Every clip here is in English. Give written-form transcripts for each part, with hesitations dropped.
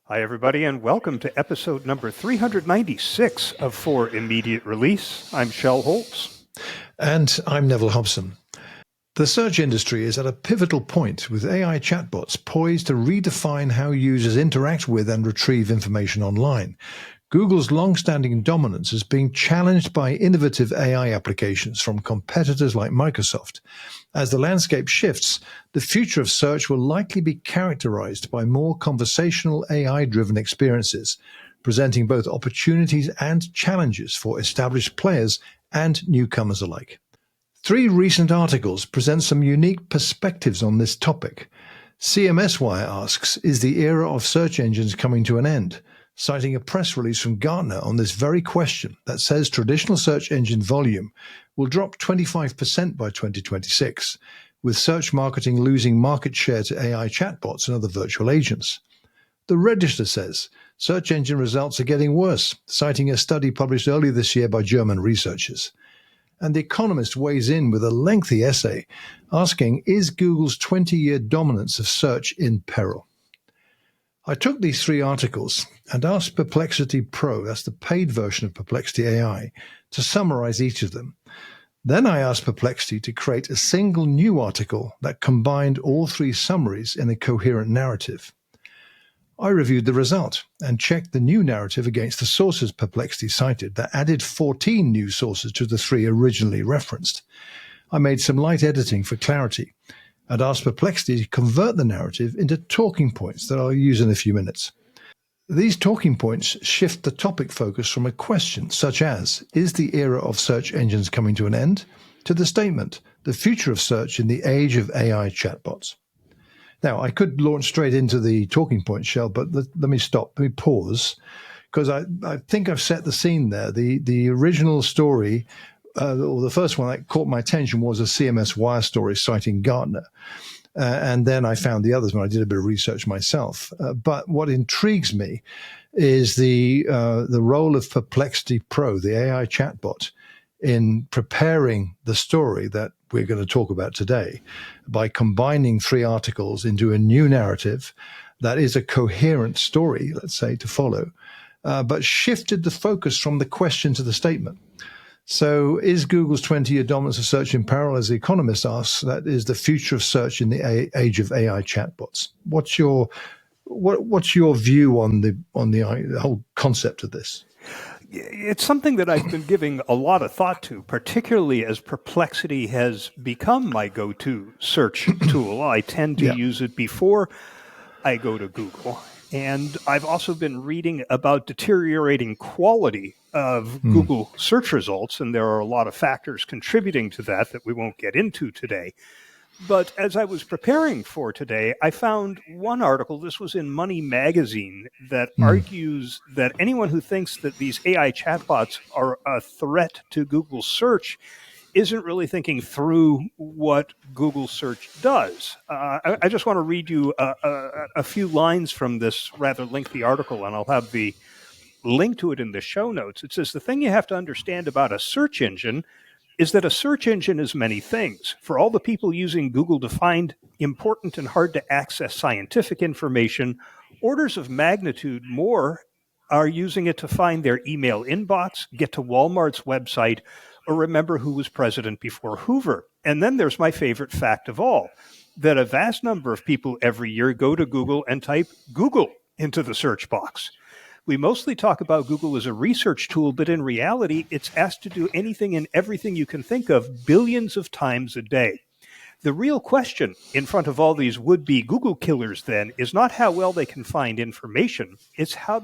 Hi, everybody, and welcome to episode number 396 of For Immediate Release. I'm Shel Holtz. And I'm Neville Hobson. The search industry is at a pivotal point with AI chatbots poised to redefine how users interact with and retrieve information online. Google's long-standing dominance is being challenged by innovative AI applications from competitors like Microsoft. As the landscape shifts, the future of search will likely be characterized by more conversational AI-driven experiences, presenting both opportunities and challenges for established players and newcomers alike. 3 recent articles present some unique perspectives on this topic. CMS Wire asks, is the era of search engines coming to an end? Citing a press release from Gartner on this very question that says traditional search engine volume will drop 25% by 2026, with search marketing losing market share to AI chatbots and other virtual agents. The Register says search engine results are getting worse, citing a study published earlier this year by German researchers. And The Economist weighs in with a lengthy essay asking, is Google's 20-year dominance of search in peril? I took these 3 articles and asked Perplexity Pro, that's the paid version of Perplexity AI, to summarize each of them. Then I asked Perplexity to create a single new article that combined all 3 summaries in a coherent narrative. I reviewed the result and checked the new narrative against the sources Perplexity cited that added 14 new sources to the 3 originally referenced. I made some light editing for clarity and asked Perplexity to convert the narrative into talking points that I'll use in a few minutes. These talking points shift the topic focus from a question such as, is the era of search engines coming to an end? To the statement, the future of search in the age of AI chatbots. Now, I could launch straight into the talking points, Shel, but let me stop, let me pause, because I think I've set the scene there. The original story, or the first one that caught my attention was a CMS Wire story citing Gartner. And then I found the others when I did a bit of research myself. But what intrigues me is the role of Perplexity Pro, the AI chatbot, in preparing the story that we're going to talk about today by combining 3 articles into a new narrative that is a coherent story, let's say, to follow, but shifted the focus from the question to the statement. So is Google's 20-year dominance of search in peril, as The Economist asks, that is the future of search in the age of AI chatbots? What's your view on the whole concept of this? It's something that I've been giving a lot of thought to, particularly as Perplexity has become my go-to search tool. I tend to use it before I go to Google. And I've also been reading about deteriorating quality of Google search results, and there are a lot of factors contributing to that we won't get into today. But as I was preparing for today, I found one article, this was in Money Magazine, that argues that anyone who thinks that these AI chatbots are a threat to Google search isn't really thinking through what Google search does. I just want to read you a few lines from this rather lengthy article, and I'll have the link to it in the show notes. It says, the thing you have to understand about a search engine is that a search engine is many things. For all the people using Google to find important and hard to access scientific information, orders of magnitude more are using it to find their email inbox, get to Walmart's website, or remember who was president before Hoover. And then there's my favorite fact of all, that a vast number of people every year go to Google and type Google into the search box. We mostly talk about Google as a research tool, but in reality, it's asked to do anything and everything you can think of billions of times a day. The real question in front of all these would-be Google killers, then, is not how well they can find information, it's how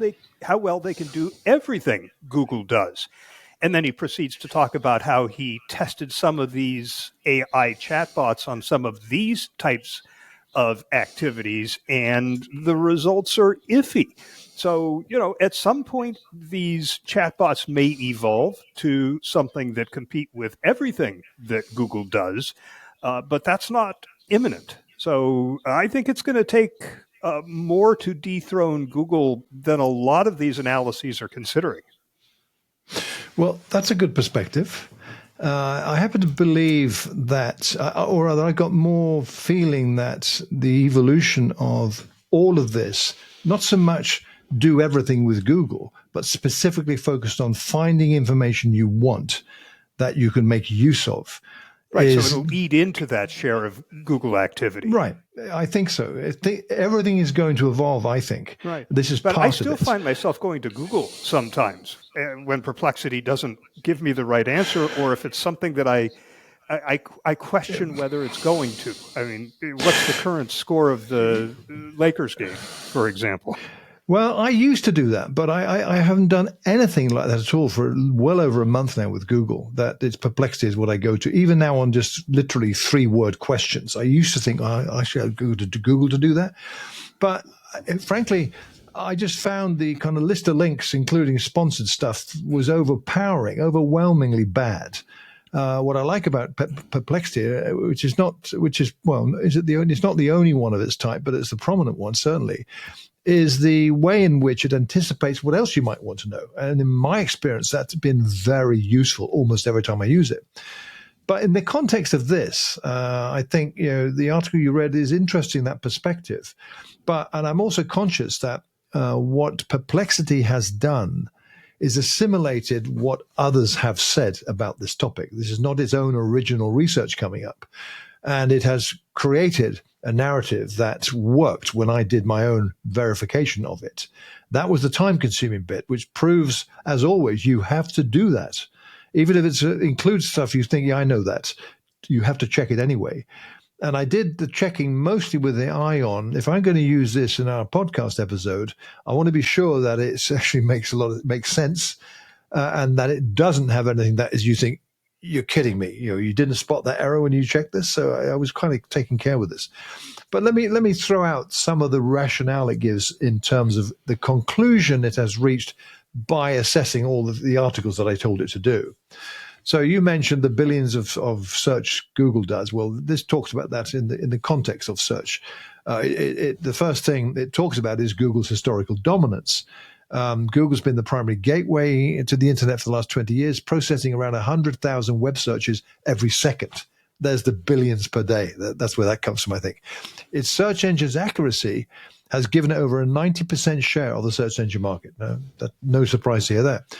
well they can do everything Google does. And then he proceeds to talk about how he tested some of these AI chatbots on some of these types of activities, and the results are iffy. So, at some point, these chatbots may evolve to something that compete with everything that Google does, but that's not imminent. So I think it's going to take more to dethrone Google than a lot of these analyses are considering. Well, that's a good perspective. I happen to believe that, or rather, I got more feeling that the evolution of all of this, not so much do everything with Google, but specifically focused on finding information you want that you can make use of. Right, so it'll eat into that share of Google activity. Right, I think so. Everything is going to evolve, I think. Right. This is but part I of still it. find myself going to Google sometimes when Perplexity doesn't give me the right answer, or if it's something that I question whether it's going to. I mean, what's the current score of the Lakers game, for example? Well, I used to do that, but I haven't done anything like that at all for well over a month now with Google. That it's Perplexity is what I go to, even now on just literally 3-word questions. I used to think, I should go to Google to do that. But frankly, I just found the kind of list of links, including sponsored stuff, was overwhelmingly bad. What I like about Perplexity, it's not the only one of its type, but it's the prominent one, certainly, is the way in which it anticipates what else you might want to know. And in my experience, that's been very useful almost every time I use it. But in the context of this, I think the article you read is interesting in that perspective. And I'm also conscious that what Perplexity has done is assimilated what others have said about this topic. This is not its own original research coming up. And it has created a narrative that worked when I did my own verification of it. That was the time-consuming bit, which proves, as always, you have to do that. Even if it includes stuff you think, yeah, I know that, you have to check it anyway. And I did the checking mostly with the eye on, if I'm going to use this in our podcast episode, I want to be sure that it actually makes sense and that it doesn't have anything that is you think, you're kidding me. You didn't spot that error when you checked this. So I was kind of taking care with this. But let me throw out some of the rationale it gives in terms of the conclusion it has reached by assessing all of the articles that I told it to do. So you mentioned the billions of search Google does. Well, this talks about that in the context of search. The first thing it talks about is Google's historical dominance. Google's been the primary gateway to the internet for the last 20 years, processing around 100,000 web searches every second. There's the billions per day. That's where that comes from, I think. Its search engine's accuracy has given it over a 90% share of the search engine market. No surprise to hear that.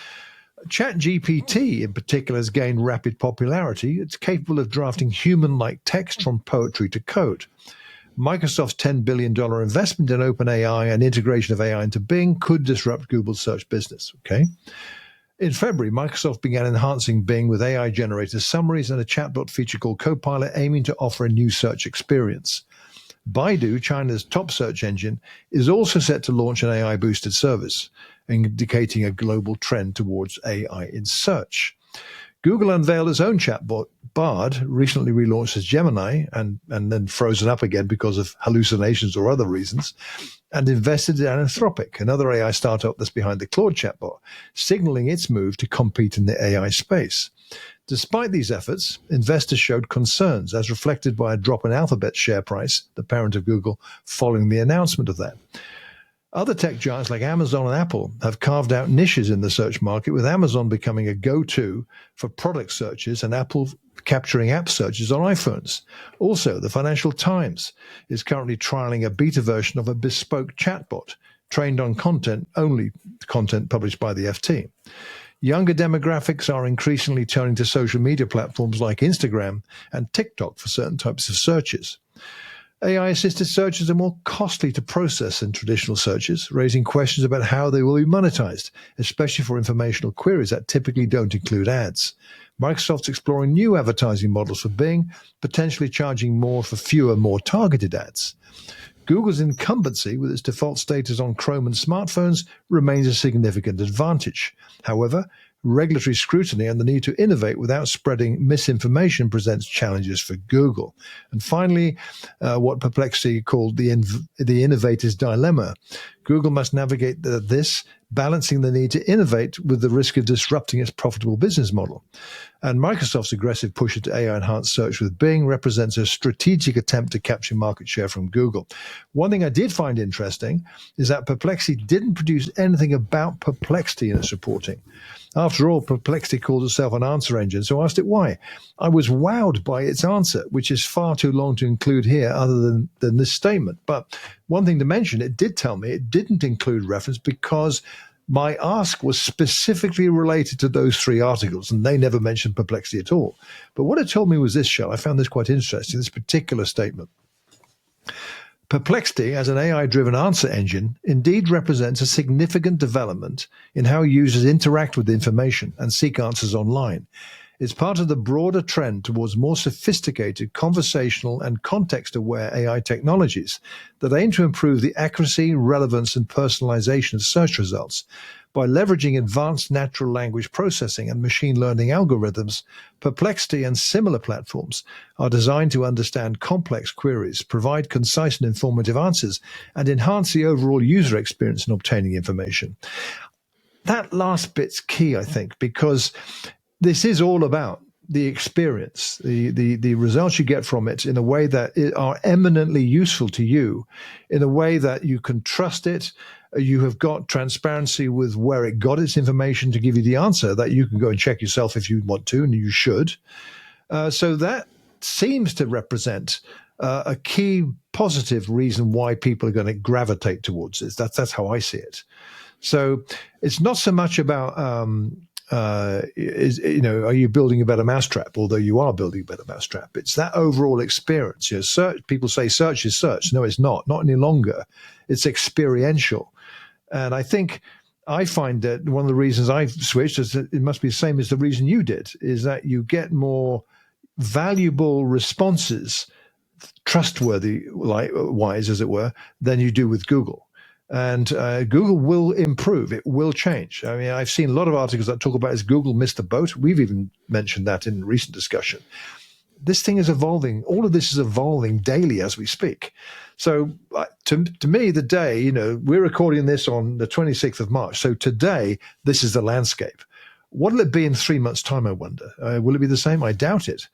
ChatGPT, in particular, has gained rapid popularity. It's capable of drafting human-like text from poetry to code. Microsoft's $10 billion investment in OpenAI and integration of AI into Bing could disrupt Google's search business. Okay. In February, Microsoft began enhancing Bing with AI-generated summaries and a chatbot feature called Copilot, aiming to offer a new search experience. Baidu, China's top search engine, is also set to launch an AI-boosted service, indicating a global trend towards AI in search. Google unveiled its own chatbot, Bard, recently relaunched as Gemini and then frozen up again because of hallucinations or other reasons, and invested in Anthropic, another AI startup that's behind the Claude chatbot, signaling its move to compete in the AI space. Despite these efforts, investors showed concerns, as reflected by a drop in Alphabet's share price, the parent of Google, following the announcement of that. Other tech giants like Amazon and Apple have carved out niches in the search market, with Amazon becoming a go-to for product searches and Apple capturing app searches on iPhones. Also, the Financial Times is currently trialing a beta version of a bespoke chatbot trained on content published by the FT. Younger demographics are increasingly turning to social media platforms like Instagram and TikTok for certain types of searches. AI-assisted searches are more costly to process than traditional searches, raising questions about how they will be monetized, especially for informational queries that typically don't include ads. Microsoft's exploring new advertising models for Bing, potentially charging more for fewer, more targeted ads. Google's incumbency with its default status on Chrome and smartphones remains a significant advantage. However, regulatory scrutiny and the need to innovate without spreading misinformation presents challenges for Google. And finally, what Perplexity called the innovator's dilemma. Google must navigate this, balancing the need to innovate with the risk of disrupting its profitable business model. And Microsoft's aggressive push into AI-enhanced search with Bing represents a strategic attempt to capture market share from Google. One thing I did find interesting is that Perplexity didn't produce anything about Perplexity in its reporting. After all, Perplexity calls itself an answer engine, so I asked it why. I was wowed by its answer, which is far too long to include here other than this statement. But one thing to mention, it did tell me it didn't include reference because my ask was specifically related to those 3 articles, and they never mentioned Perplexity at all. But what it told me was this, Shel. I found this quite interesting, this particular statement. Perplexity, as an AI-driven answer engine, indeed represents a significant development in how users interact with information and seek answers online. It's part of the broader trend towards more sophisticated conversational and context-aware AI technologies that aim to improve the accuracy, relevance, and personalization of search results. By leveraging advanced natural language processing and machine learning algorithms, Perplexity and similar platforms are designed to understand complex queries, provide concise and informative answers, and enhance the overall user experience in obtaining information. That last bit's key, I think, because this is all about the experience, the results you get from it in a way that are eminently useful to you, in a way that you can trust it. You have got transparency with where it got its information to give you the answer that you can go and check yourself if you want to, and you should. So that seems to represent a key positive reason why people are going to gravitate towards this. That's how I see it. So it's not so much about are you building a better mousetrap? Although you are building a better mousetrap, it's that overall experience. Search. People say search is search. No, it's not. Not any longer. It's experiential, and I find that one of the reasons I've switched is that it must be the same as the reason you did. Is that you get more valuable responses, trustworthy wise, as it were, than you do with Google. And Google will improve. It will change. I mean, I've seen a lot of articles that talk about, is Google missed the boat? We've even mentioned that in recent discussion. This thing is evolving. All of this is evolving daily as we speak. So to me, the day, we're recording this on the 26th of March. So today, this is the landscape. What will it be in 3 months' time, I wonder? Will it be the same? I doubt it.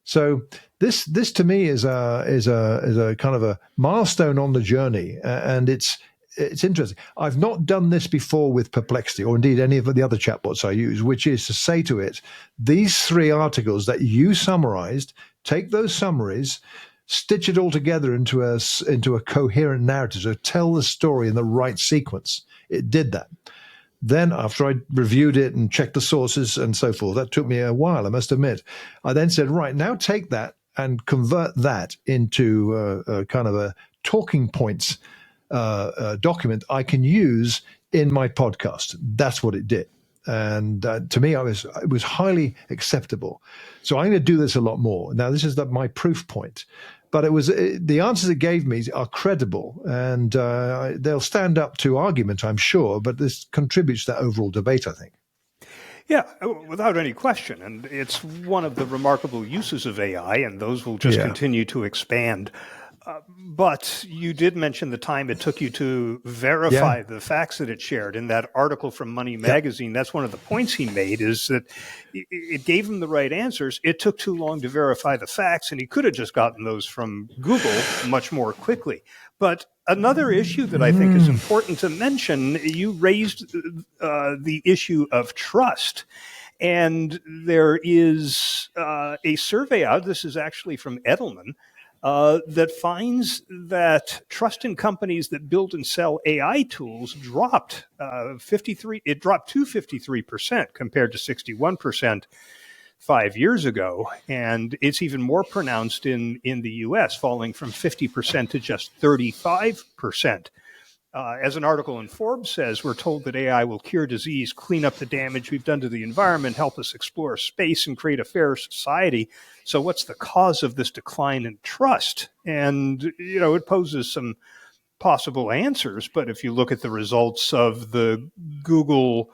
So this to me is a kind of a milestone on the journey, and it's interesting. I've not done this before with Perplexity, or indeed any of the other chatbots I use, which is to say to it, these 3 articles that you summarized, take those summaries, stitch it all together into a coherent narrative, so tell the story in the right sequence. It did that. Then after I reviewed it and checked the sources and so forth, that took me a while, I must admit. I then said, right, now take that and convert that into a kind of a talking points document I can use in my podcast. That's what it did. And to me, it was highly acceptable. So I'm going to do this a lot more. Now, this is my proof point. But the answers it gave me are credible, and they'll stand up to argument, I'm sure, but this contributes to that overall debate, I think. Yeah, without any question. And it's one of the remarkable uses of AI, and those will just continue to expand. But you did mention the time it took you to verify the facts that it shared in that article from Money Magazine. That's one of the points he made, is that it gave him the right answers. It took too long to verify the facts, and he could have just gotten those from Google much more quickly. But another issue that I think is important to mention, you raised the issue of trust. And there is a survey out, this is actually from Edelman, that finds that trust in companies that build and sell AI tools dropped It dropped to 53% compared to 61% 5 years ago, and it's even more pronounced in the U.S., falling from 50% to just 35%. As an article in Forbes says, we're told that AI will cure disease, clean up the damage we've done to the environment, help us explore space, and create a fairer society. So what's the cause of this decline in trust? And, it poses some possible answers. But if you look at the results of the Google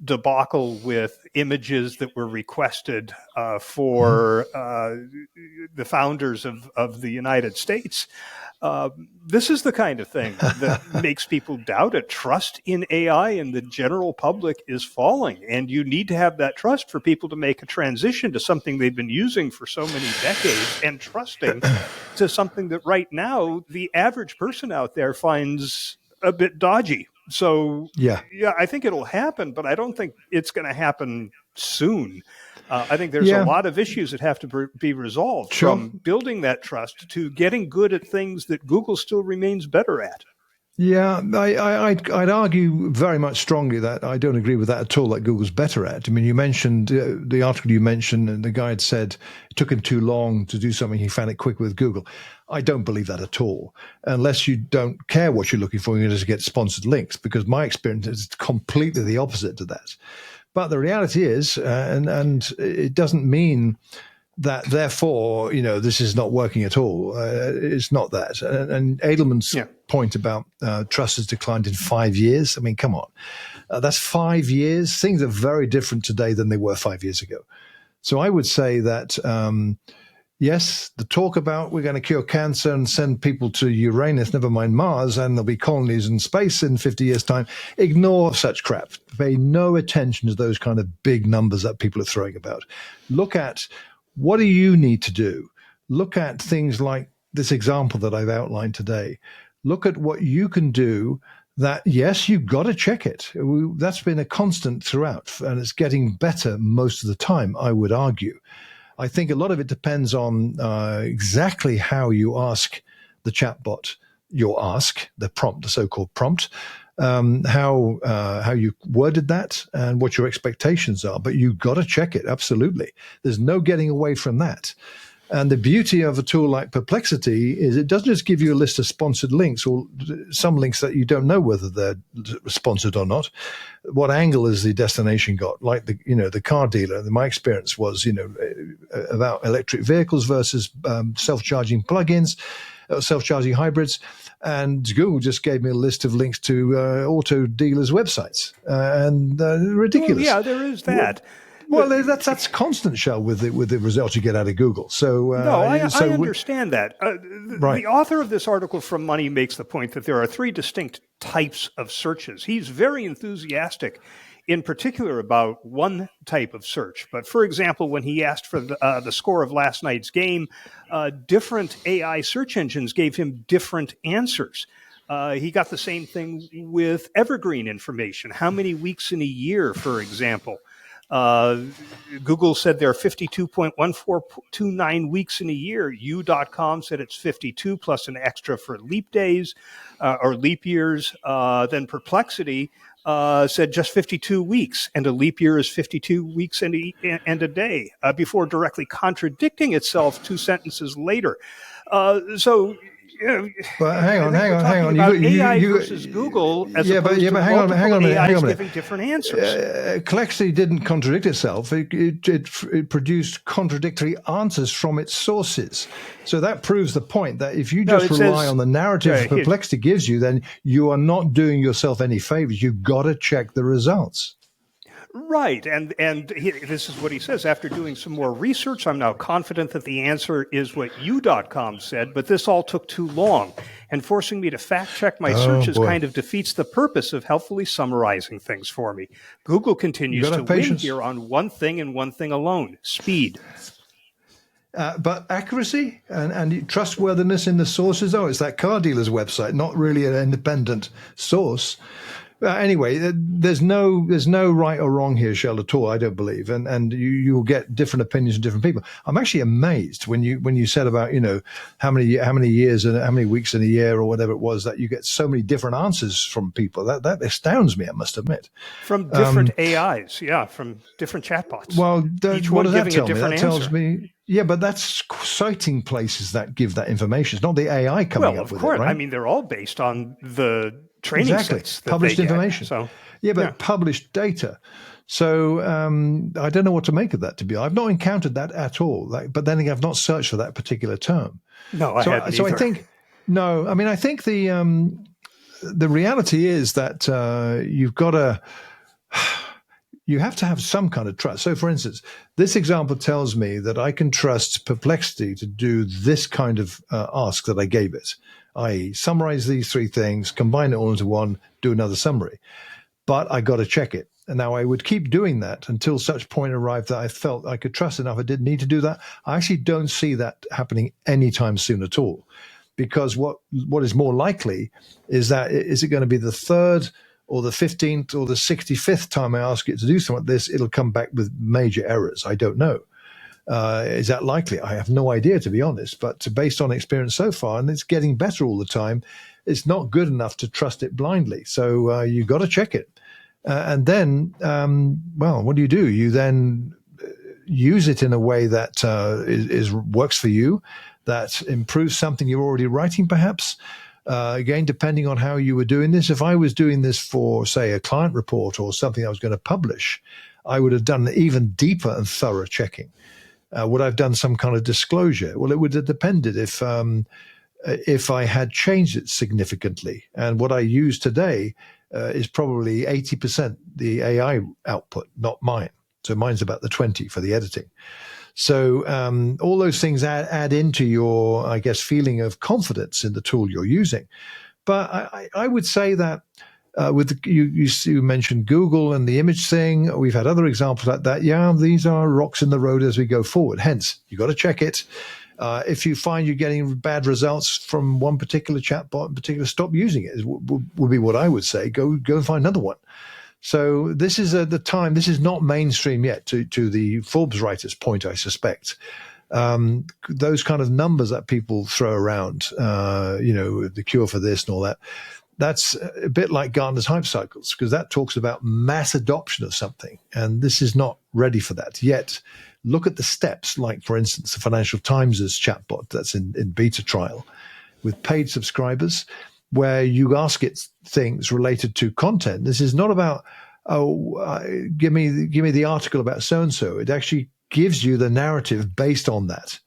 debacle with images that were requested for the founders of the United States, this is the kind of thing that makes people doubt it. Trust in AI and the general public is falling, and you need to have that trust for people to make a transition to something they've been using for so many decades and trusting to something that right now the average person out there finds a bit dodgy. So, I think it'll happen, but I don't think it's going to happen soon. I think there's a lot of issues that have to be resolved, from building that trust to getting good at things that Google still remains better at. Yeah, I'd argue very much strongly that I don't agree with that at all, that Google's better at. I mean, you mentioned the article you mentioned, and the guy had said it took him too long to do something. He found it quick with Google. I don't believe that at all, unless you don't care what you're looking for. You just get sponsored links, because my experience is completely the opposite to that. But the reality is, and it doesn't mean that therefore, this is not working at all. It's not that. And Edelman's point about trust has declined in 5 years. I mean, come on. That's 5 years. Things are very different today than they were 5 years ago. So I would say that, yes, the talk about we're going to cure cancer and send people to Uranus, never mind Mars, and there'll be colonies in space in 50 years' time. Ignore such crap. Pay no attention to those kind of big numbers that people are throwing about. Look at, what do you need to do? Look at things like this example that I've outlined today. Look at what you can do that, yes, you've got to check it. That's been a constant throughout, and it's getting better most of the time, I would argue. I think a lot of it depends on exactly how you ask the chatbot your ask, the prompt, the so-called prompt, how you worded that and what your expectations are. But you've got to check it, absolutely. There's no getting away from that. And the beauty of a tool like Perplexity is it doesn't just give you a list of sponsored links, or some links that you don't know whether they're sponsored or not. What angle is the destination got? Like the car dealer. My experience was, about electric vehicles versus self-charging plugins, self-charging hybrids. And Google just gave me a list of links to auto dealers' websites, and ridiculous. Well, yeah, there is that. Well, that's constant, Shel, with the results you get out of Google. So no, I understand that. Right. The author of this article from Money makes the point that there are three distinct types of searches. He's very enthusiastic, in particular, about one type of search. But for example, when he asked for the score of last night's game, different AI search engines gave him different answers. He got the same thing with evergreen information. How many weeks in a year, for example? Google said there are 52.1429 weeks in a year. U.com said it's 52 plus an extra for leap days or leap years. Then Perplexity said just 52 weeks, and a leap year is 52 weeks and a day, before directly contradicting itself 2 sentences later. But hang on. AI versus Google, as opposed to multiple AIs giving different answers. Perplexity didn't contradict itself. It produced contradictory answers from its sources. So that proves the point that if you just rely on the narrative Perplexity gives you, then you are not doing yourself any favors. You've got to check the results. Right, and this is what he says. After doing some more research, I'm now confident that the answer is what U.com said, but this all took too long, and forcing me to fact-check my searches kind of defeats the purpose of helpfully summarizing things for me. Google continues to win here on one thing and one thing alone: speed. But accuracy and trustworthiness in the sources, it's that car dealer's website, not really an independent source. Anyway, there's no right or wrong here, Shel, at all, I don't believe. And you will get different opinions from different people. I'm actually amazed when you said about, how many years and how many weeks in a year or whatever it was, that you get so many different answers from people. That astounds me, I must admit. From different AIs, from different chatbots. Well, each one giving a different answer. Tells me, yeah, but that's citing places that give that information. It's not the AI coming up with it, right? Well, of course. I mean, they're all based on the training sets that published they information. Get, so published data. So I don't know what to make of that. I've not encountered that at all. But then again, I've not searched for that particular term. No, I haven't either. I think the reality is that you have to have some kind of trust. So, for instance, this example tells me that I can trust Perplexity to do this kind of ask that I gave it, i.e. summarize these three things, combine it all into one, do another summary. But I got to check it. And now I would keep doing that until such point arrived that I felt I could trust enough. I didn't need to do that. I actually don't see that happening anytime soon at all. Because what is more likely is that is it going to be the third or the 15th or the 65th time I ask it to do something like this, it'll come back with major errors. I don't know. Is that likely? I have no idea, to be honest. But based on experience so far, and it's getting better all the time, it's not good enough to trust it blindly. So you've got to check it. And then, what do? You then use it in a way that works for you, that improves something you're already writing, perhaps. Again, depending on how you were doing this. If I was doing this for, say, a client report or something I was going to publish, I would have done even deeper and thorough checking. Would I have done some kind of disclosure? Well, it would have depended if I had changed it significantly. And what I use today is probably 80% the AI output, not mine. So mine's about the 20 for the editing. So all those things add into your, I guess, feeling of confidence in the tool you're using. But I would say that you mentioned Google and the image thing. We've had other examples like that. Yeah, these are rocks in the road as we go forward. Hence, you got to check it. If you find you're getting bad results from one particular chatbot in particular, stop using it. Would be what I would say. Go and find another one. So this is the time. This is not mainstream yet. To the Forbes writer's point, I suspect. Those kind of numbers that people throw around, the cure for this and all that. That's a bit like Gartner's hype cycles, because that talks about mass adoption of something. And this is not ready for that yet. Look at the steps, like, for instance, the Financial Times' chatbot that's in beta trial with paid subscribers, where you ask it things related to content. This is not about, give me the article about so-and-so. It actually gives you the narrative based on that.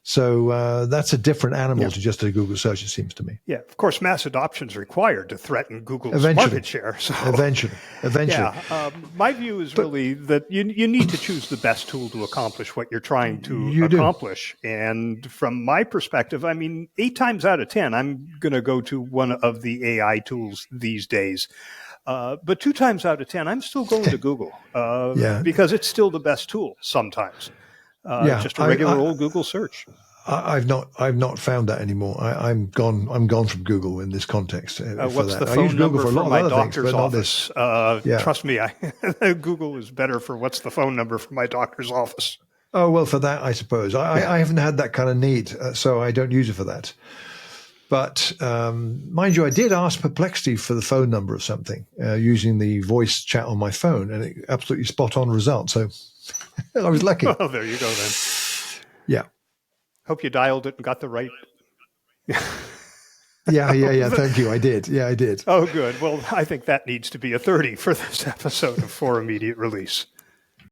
So that's a different animal to just a Google search, it seems to me. Yeah, of course, mass adoption is required to threaten Google's market share. So, Eventually. Yeah, my view is really that you need to choose the best tool to accomplish what you're trying to accomplish. And from my perspective, 8 times out of 10, I'm going to go to one of the AI tools these days. But 2 times out of 10, I'm still going to Google because it's still the best tool sometimes. Just a regular old Google search. I've not found that anymore. I'm gone from Google in this context. What's the phone number for my doctor's office? Trust me, Google is better for what's the phone number for my doctor's office. Oh, well, for that, I suppose. I haven't had that kind of need, so I don't use it for that. But mind you, I did ask Perplexity for the phone number of something using the voice chat on my phone, and it absolutely spot on result. So I was lucky. Well, there you go then. Yeah. Hope you dialed it and got the right. Yeah. Thank you. I did. Yeah, I did. Oh, good. Well, I think that needs to be a 30 for this episode of For Immediate Release.